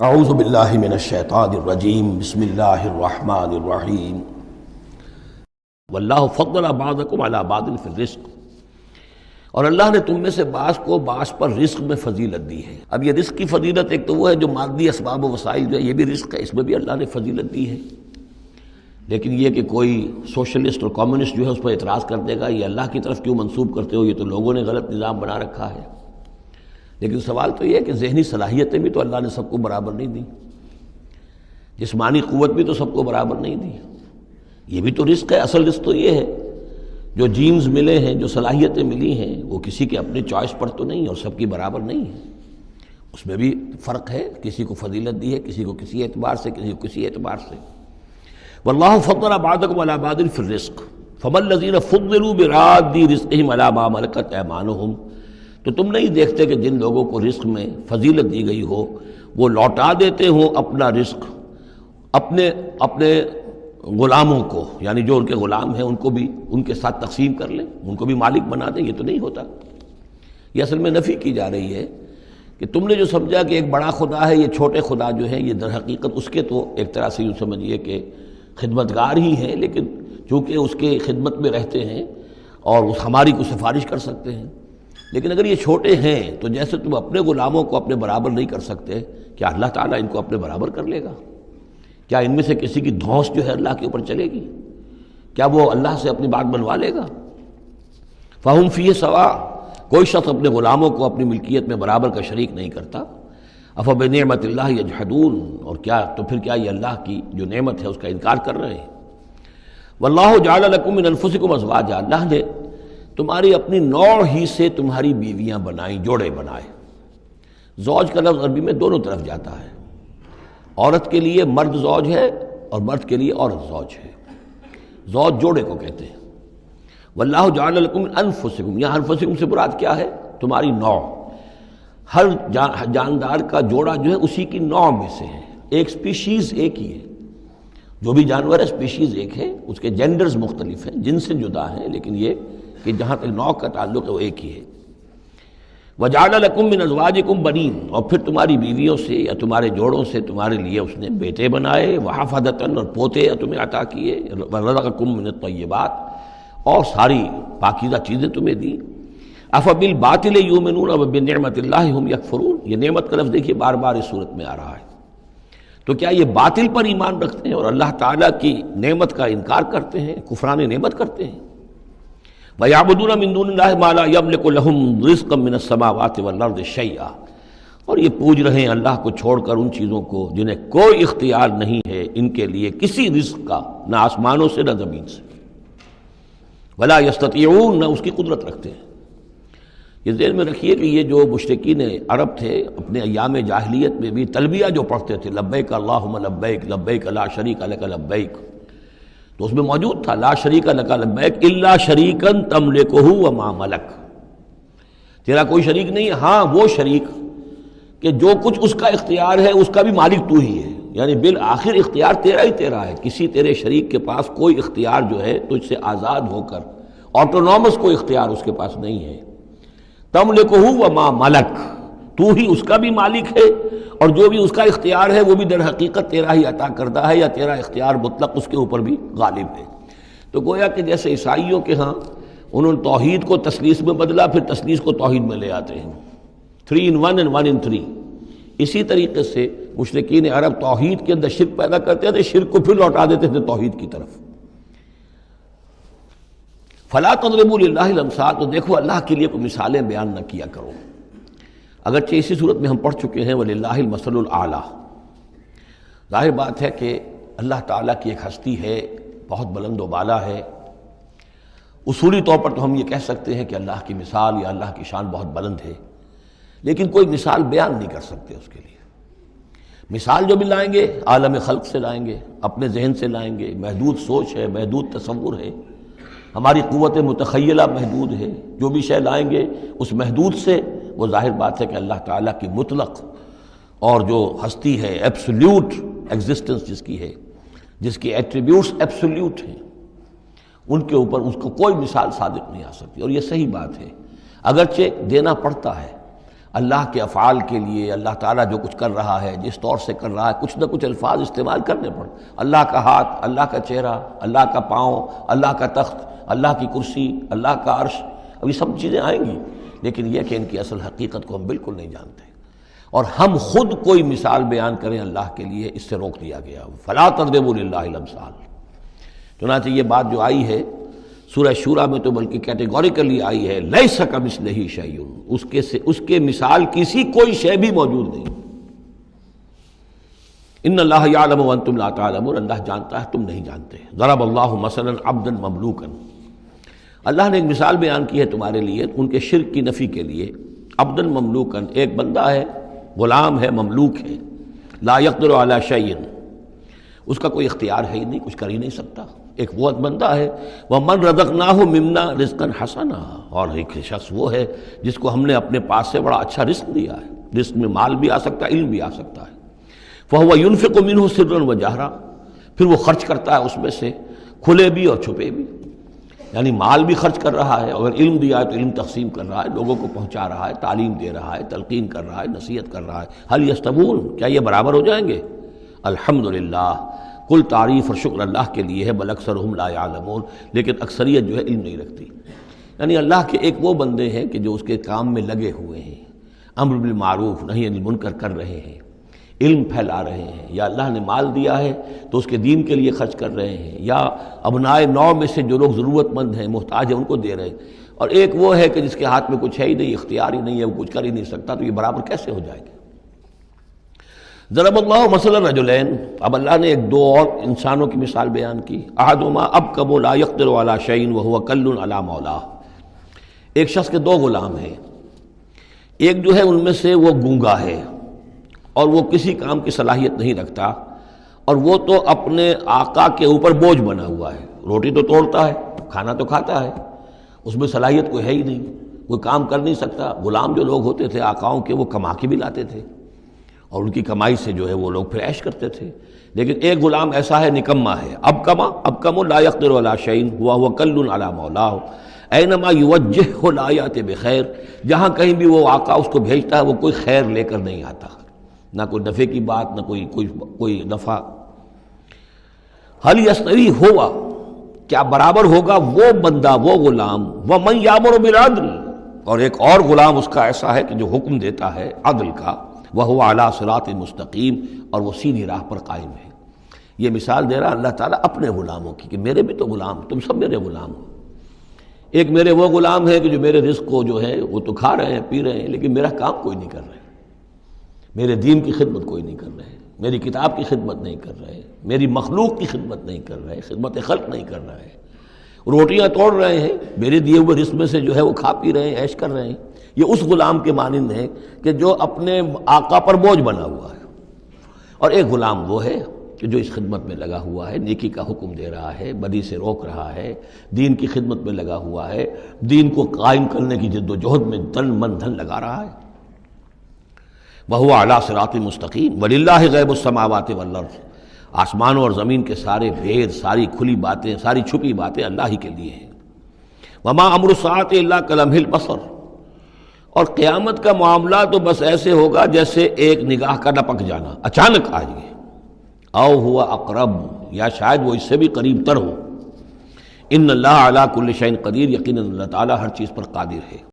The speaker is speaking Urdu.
اعوذ باللہ من الشیطان الرجیم بسم اللہ الرحمن الرحیم واللہ فضل بعضکم علی بعض فی الرزق، اور اللہ نے تم میں سے بعض کو بعض پر رزق میں فضیلت دی ہے۔ اب یہ رزق کی فضیلت ایک تو وہ ہے جو مادی اسباب و وسائل جو ہے یہ بھی رزق ہے، اس میں بھی اللہ نے فضیلت دی ہے، لیکن یہ کہ کوئی سوشلسٹ اور کمیونسٹ جو ہے اس پر اعتراض کر دے گا یہ اللہ کی طرف کیوں منسوب کرتے ہو، یہ تو لوگوں نے غلط نظام بنا رکھا ہے۔ لیکن سوال تو یہ ہے کہ ذہنی صلاحیتیں بھی تو اللہ نے سب کو برابر نہیں دی، جسمانی قوت بھی تو سب کو برابر نہیں دی، یہ بھی تو رزق ہے۔ اصل رزق تو یہ ہے جو جینز ملے ہیں، جو صلاحیتیں ملی ہیں، وہ کسی کے اپنے چوائس پر تو نہیں اور سب کی برابر نہیں ہے، اس میں بھی فرق ہے، کسی کو فضیلت دی ہے، کسی کو کسی اعتبار سے، کسی کو کسی اعتبار سے۔ واللہ فضل بعضکم علی بعض فی الرزق فما الذین فضلوا براد رزقہم علی ما ملکت ایمانہم، تو تم نہیں دیکھتے کہ جن لوگوں کو رزق میں فضیلت دی گئی ہو وہ لوٹا دیتے ہوں اپنا رزق اپنے غلاموں کو، یعنی جو ان کے غلام ہیں ان کو بھی ان کے ساتھ تقسیم کر لیں، ان کو بھی مالک بنا دیں۔ یہ تو نہیں ہوتا، یہ اصل میں نفی کی جا رہی ہے کہ تم نے جو سمجھا کہ ایک بڑا خدا ہے، یہ چھوٹے خدا جو ہیں یہ در حقیقت اس کے تو ایک طرح سے یوں سمجھیے کہ خدمتگار ہی ہیں، لیکن چونکہ اس کے خدمت میں رہتے ہیں اور اس ہماری کو سفارش کر سکتے ہیں، لیکن اگر یہ چھوٹے ہیں تو جیسے تم اپنے غلاموں کو اپنے برابر نہیں کر سکتے، کیا اللہ تعالیٰ ان کو اپنے برابر کر لے گا؟ کیا ان میں سے کسی کی دھونس جو ہے اللہ کے اوپر چلے گی؟ کیا وہ اللہ سے اپنی بات بنوا لے گا؟ فَهُمْ فِيهِ سَوَاءٌ، کوئی شخص اپنے غلاموں کو اپنی ملکیت میں برابر کا شریک نہیں کرتا۔ أَفَبِنِعْمَةِ اللَّهِ يَجْحَدُونَ، اور کیا یہ اللہ کی جو نعمت ہے اس کا انکار کر رہے ہیں۔ وَاللَّهُ جَعَلَ لَكُم مِّنْ أَنفُسِكُمْ أَزْوَاجًا، اللہ نے تمہاری اپنی نوع ہی سے تمہاری بیویاں بنائیں، جوڑے بنائے۔ زوج کا لفظ عربی میں دونوں طرف جاتا ہے، عورت کے لیے مرد زوج ہے اور مرد کے لیے عورت زوج ہے، زوج جوڑے کو کہتے ہیں۔ واللہ جعل لکم من انفسکم، یہاں انفسکم سے مراد کیا ہے؟ تمہاری نوع، ہر جاندار کا جوڑا جو ہے اسی کی نوع میں سے ہے، ایک سپیشیز ایک ہی ہے، جو بھی جانور ہے سپیشیز ایک ہے، اس کے جینڈرز مختلف ہیں، جن سے جدا ہیں، لیکن یہ کہ جہاں تک نوع کا تعلق ہے وہ ایک ہی ہے۔ وَجَعَلَ لَكُم مِّنْ أَزْوَاجِكُمْ بَنِينَ، اور پھر تمہاری بیویوں سے یا تمہارے جوڑوں سے تمہارے لیے اس نے بیٹے بنائے، وَحَفَدَةً، اور پوتے تمہیں عطا کیے، وَرَزَقَكُم مِّنَ الطَّيِّبَاتِ، اور ساری پاکیزہ چیزیں تمہیں دیں۔ أَفَبِالْبَاطِلِ يُؤْمِنُونَ وَبِنِعْمَةِ اللَّهِ هُمْ يَكْفُرُونَ، یہ نعمت کا لفظ دیکھیے بار بار اس صورت میں آ رہا ہے، تو کیا یہ باطل پر ایمان رکھتے ہیں اور اللہ تعالیٰ کی نعمت کا انکار کرتے ہیں، کفران نعمت کرتے ہیں؟ وَيَعْبُدُونَ مِن دُونِ اللَّهِ مَا لَا يَمْلِكُ لَهُمْ رِزْقًا مِّنَ السَّمَاوَاتِ وَالْأَرْضِ شَيْئًا، اور یہ پوج رہے ہیں اللہ کو چھوڑ کر ان چیزوں کو جنہیں کوئی اختیار نہیں ہے ان کے لیے کسی رزق کا، نہ آسمانوں سے نہ زمین سے، وَلَا يَسْتَطِيعُونَ، نہ اس کی قدرت رکھتے ہیں۔ یہ ذہن میں رکھیے کہ یہ جو مشرکین عرب تھے اپنے ایام جاہلیت میں بھی تلبیہ جو پڑھتے تھے، لبیک اللہم لبیک لبیک لا شریک لک لبیک، تو اس میں موجود تھا لا شریک لک لبیک الا شریکا تملکہ وما ملک، تیرا کوئی شریک نہیں ہے، ہاں وہ شریک کہ جو کچھ اس کا اختیار ہے اس کا بھی مالک تو ہی ہے، یعنی بالآخر اختیار تیرا ہی تیرا ہے، کسی تیرے شریک کے پاس کوئی اختیار جو ہے تجھ سے آزاد ہو کر آٹونومس کوئی اختیار اس کے پاس نہیں ہے۔ تملکہ وما ملک، تو ہی اس کا بھی مالک ہے اور جو بھی اس کا اختیار ہے وہ بھی در حقیقت تیرا ہی عطا کردہ ہے، یا تیرا اختیار مطلق اس کے اوپر بھی غالب ہے۔ تو گویا کہ جیسے عیسائیوں کے ہاں انہوں نے توحید کو تثلیث میں بدلا، پھر تثلیث کو توحید میں لے آتے ہیں، 3 in 1 and 1 in 3، اسی طریقے سے مشرکین عرب توحید کے اندر شرک پیدا کرتے تھے، شرک کو پھر لوٹا دیتے تھے توحید کی طرف۔ فلا تضربوا للہ الامثال، تو دیکھو اللہ کے لیے کوئی مثالیں بیان نہ کیا کرو، اگرچہ اسی صورت میں ہم پڑھ چکے ہیں وَلِلَّهِ الْمَثَلُ الْأَعْلَىٰ، ظاہر بات ہے کہ اللہ تعالیٰ کی ایک ہستی ہے، بہت بلند و بالا ہے، اصولی طور پر تو ہم یہ کہہ سکتے ہیں کہ اللہ کی مثال یا اللہ کی شان بہت بلند ہے، لیکن کوئی مثال بیان نہیں کر سکتے اس کے لیے۔ مثال جو بھی لائیں گے عالم خلق سے لائیں گے، اپنے ذہن سے لائیں گے، محدود سوچ ہے، محدود تصور ہے، ہماری قوت متخیلہ محدود ہے، جو بھی شے لائیں گے اس محدود سے، وہ ظاہر بات ہے کہ اللہ تعالیٰ کی مطلق اور جو ہستی ہے، ایبسولیوٹ ایگزسٹنس جس کی ہے، جس کی ایٹریبیوٹس ایبسولیوٹ ہیں، ان کے اوپر اس کو کوئی مثال صادق نہیں آ سکتی، اور یہ صحیح بات ہے، اگرچہ دینا پڑتا ہے۔ اللہ کے افعال کے لیے اللہ تعالیٰ جو کچھ کر رہا ہے، جس طور سے کر رہا ہے، کچھ نہ کچھ الفاظ استعمال کرنے پڑ، اللہ کا ہاتھ، اللہ کا چہرہ، اللہ کا پاؤں، اللہ کا تخت، اللہ کی کرسی، اللہ کا عرش، اب یہ سب چیزیں آئیں گی، لیکن یہ کہ ان کی اصل حقیقت کو ہم بالکل نہیں جانتے، اور ہم خود کوئی مثال بیان کریں اللہ کے لیے اس سے روک دیا گیا۔ فلا تضربوا للہ الامثال۔ چنانچہ یہ بات جو آئی ہے سورہ شورى میں تو بلکہ کیٹیگوریکلی آئی ہے، لیس کمثلہ شیء، اس کے مثال کسی کوئی شے بھی موجود نہیں۔ ان اللہ یعلم وانتم لا تعلمون، اللہ جانتا ہے تم نہیں جانتے۔ ضرب اللہ مثلا عبدا مملوکا، اللہ نے ایک مثال بیان کی ہے تمہارے لیے ان کے شرک کی نفی کے لیے۔ عبدا مملوکا، ایک بندہ ہے، غلام ہے، مملوک ہے، لا یقدر علی شیء، اس کا کوئی اختیار ہے ہی نہیں، کچھ کر ہی نہیں سکتا، ایک وہ بندہ ہے۔ وَمَنْ رَزَقْنَاهُ مِنَّا رِزْقًا حَسَنًا، اور ایک شخص وہ ہے جس کو ہم نے اپنے پاس سے بڑا اچھا رزق دیا ہے، رزق میں مال بھی آ سکتا ہے، علم بھی آ سکتا ہے۔ فَهُوَ يُنْفِقُ مِنْهُ سِرًّا وَجَهْرًا، پھر وہ خرچ کرتا ہے اس میں سے کھلے بھی اور چھپے بھی، یعنی مال بھی خرچ کر رہا ہے، اگر علم دیا ہے تو علم تقسیم کر رہا ہے، لوگوں کو پہنچا رہا ہے، تعلیم دے رہا ہے، تلقین کر رہا ہے، نصیحت کر رہا ہے۔ هل يستوون، کیا یہ برابر ہو جائیں گے؟ الحمدللہ، کل تعریف اور شکر اللہ کے لیے ہے، بل اکثرہم لا یعلمون، لیکن اکثریت جو ہے علم نہیں رکھتی۔ یعنی اللہ کے ایک وہ بندے ہیں کہ جو اس کے کام میں لگے ہوئے ہیں، امر بالمعروف نہی عن المنکر کر رہے ہیں، علم پھیلا رہے ہیں، یا اللہ نے مال دیا ہے تو اس کے دین کے لیے خرچ کر رہے ہیں، یا ابنائے نو میں سے جو لوگ ضرورت مند ہیں، محتاج ہیں، ان کو دے رہے ہیں، اور ایک وہ ہے کہ جس کے ہاتھ میں کچھ ہے ہی نہیں، اختیار ہی نہیں ہے، وہ کچھ کر ہی نہیں سکتا، تو یہ برابر کیسے ہو جائے گا؟ ضرب اللہ مثلا رجلین، اب اللہ نے ایک دو اور انسانوں کی مثال بیان کی۔ احدہما ابکم لا یقدر علی شیء وہو کل علی مولاه، ایک شخص کے دو غلام ہیں، ایک جو ہے ان میں سے وہ گونگا ہے اور وہ کسی کام کی صلاحیت نہیں رکھتا، اور وہ تو اپنے آقا کے اوپر بوجھ بنا ہوا ہے، روٹی تو توڑتا ہے، کھانا تو کھاتا ہے، اس میں صلاحیت کوئی ہے ہی نہیں، کوئی کام کر نہیں سکتا۔ غلام جو لوگ ہوتے تھے آقاؤں کے، وہ کما کے بھی لاتے تھے، اور ان کی کمائی سے جو ہے وہ لوگ پھر عیش کرتے تھے۔ لیکن ایک غلام ایسا ہے، نکما ہے، ابکم لا یقدر علی شیء وہو کل علی مولاه اینما یوجہہ لا یأتی بخیر، جہاں کہیں بھی وہ آقا اس کو بھیجتا ہے وہ کوئی خیر لے کر نہیں آتا، نہ کوئی نفع کی بات، نہ کوئی نفع۔ حل یستوی ہوا، کیا برابر ہوگا وہ بندہ، وہ غلام، ومن یامر بالعدل، اور ایک اور غلام اس کا ایسا ہے کہ جو حکم دیتا ہے عدل کا، وہو علی صراط مستقیم، اور وہ سیدھی راہ پر قائم ہے۔ یہ مثال دے رہا اللہ تعالیٰ اپنے غلاموں کی کہ میرے بھی تو غلام، تم سب میرے غلام ہو۔ ایک میرے وہ غلام ہے کہ جو میرے رزق کو جو ہے وہ تو کھا رہے ہیں، پی رہے ہیں، لیکن میرا کام کوئی نہیں کر رہے، میرے دین کی خدمت کوئی نہیں کر رہے، میری کتاب کی خدمت نہیں کر رہے، میری مخلوق کی خدمت نہیں کر رہے، خدمت خلق نہیں کر رہے، روٹیاں توڑ رہے ہیں، میرے دیے ہوئے رزق میں سے جو ہے وہ کھا پی رہے ہیں، عیش کر رہے ہیں۔ یہ اس غلام کے مانند ہے کہ جو اپنے آقا پر بوجھ بنا ہوا ہے، اور ایک غلام وہ ہے کہ جو اس خدمت میں لگا ہوا ہے، نیکی کا حکم دے رہا ہے، بدی سے روک رہا ہے، دین کی خدمت میں لگا ہوا ہے، دین کو قائم کرنے کی جد و جہد میں تن من دھن لگا رہا ہے۔ وَهُوَ عَلَىٰ صِرَاطٍ مُسْتَقِيمٍ وَلِلَّهِ غَيْبُ السَّمَاوَاتِ وَالْأَرْضِ، آسمانوں اور زمین کے سارے بھید، ساری کھلی باتیں، ساری چھپی باتیں اللہ ہی کے لیے ہیں۔ وَمَا أَمْرُ السَّاعَةِ إِلَّا كَلَمْحِ الْبَصَرِ، اور قیامت کا معاملہ تو بس ایسے ہوگا جیسے ایک نگاہ کا لپک جانا، اچانک آ جائے، او ہوا اقرب، یا شاید وہ اس سے بھی قریب تر ہو۔ ان اللہ علی کل شیء قدیر، یقیناً اللہ تعالیٰ ہر چیز پر قادر ہے۔